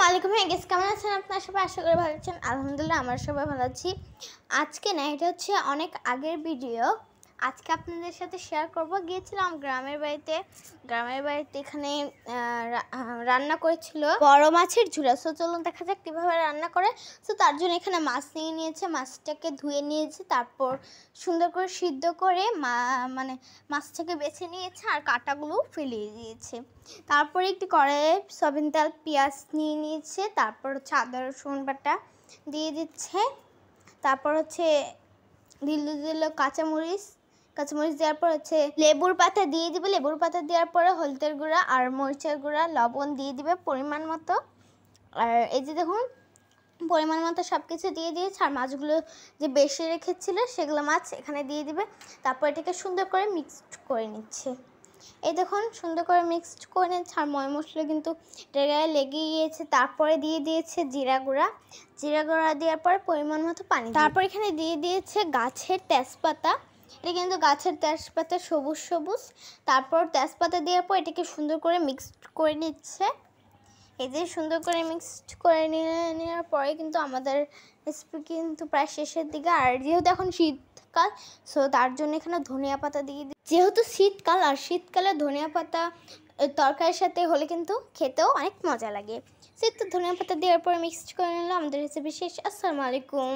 আলাইকুম। গেস কেমন আছেন আপনারা সবাই? আশা করি ভালো আছেন। আলহামদুলিল্লাহ আমরা সবাই ভালো আছি। আজকে না, এটা হচ্ছে অনেক আগের ভিডিও। আজকে আপনাদের সাথে শেয়ার করব। গিয়েছিলাম গ্রামের বাড়িতে। এখানে রান্না করেছিল বড় মাছের ঝুরা। সো চলুন দেখা যাক কীভাবে রান্না করে। সো তার জন্য এখানে মাছ নিয়ে নিয়েছে, মাছটাকে ধুয়ে নিয়েছে, তারপর সুন্দর করে সিদ্ধ করে মাছটাকে বেছে নিয়েছে আর কাঁটাগুলো ফেলিয়ে দিয়েছে। তারপরে একটি কড়াইয়ে সয়াবিন তেল, পেঁয়াজ নিয়ে নিয়েছে, তারপর হচ্ছে আদা রসুন বাটা দিয়ে দিচ্ছে, তারপর হচ্ছে দিল কাঁচামরিচ দেওয়ার পর হচ্ছে লেবুর পাতা দিয়ে দিবে। লেবুর পাতা দেওয়ার পরে হলুদের গুঁড়া আর মরিচের গুঁড়া, লবণ দিয়ে দিবে পরিমাণ মতো। আর এই যে দেখুন পরিমাণ মতো সব কিছু দিয়ে দিয়েছে। আর মাছগুলো যে বেশি রেখেছিল সেগুলো মাছ এখানে দিয়ে দিবে। তারপর এটাকে সুন্দর করে মিক্সড করে নিচ্ছে। এই দেখুন সুন্দর করে মিক্সড করে নিচ্ছে। আর ময় মশলা কিন্তু গায়ে লেগে গিয়েছে। তারপরে দিয়ে দিয়েছে জিরা গুঁড়া দেওয়ার পরে পরিমাণ মতো পানি। তারপর এখানে দিয়ে দিয়েছে গাছের তেজপাতা। এটা কিন্তু গাছের তেজপাতা, সবুজ সবুজ। তারপর তেজপাতা দেওয়ার পর এটাকে সুন্দর করে মিক্সড করে নিচ্ছে। এই যে সুন্দর করে মিক্সড করে নেওয়ার পরে কিন্তু আমাদের রেসিপি কিন্তু প্রায় শেষের দিকে। আর যেহেতু এখন শীতকাল, সো তার জন্য এখানে ধনিয়া পাতা দিয়ে যেহেতু শীতকাল, আর শীতকালে ধনিয়া পাতা তরকারির সাথে হলে কিন্তু খেতেও অনেক মজা লাগে। সেহেতু ধনিয়া পাতা দেওয়ার পরে মিক্সড করে নিলাম। আমাদের রেসিপি শেষ। আসসালামু আলাইকুম।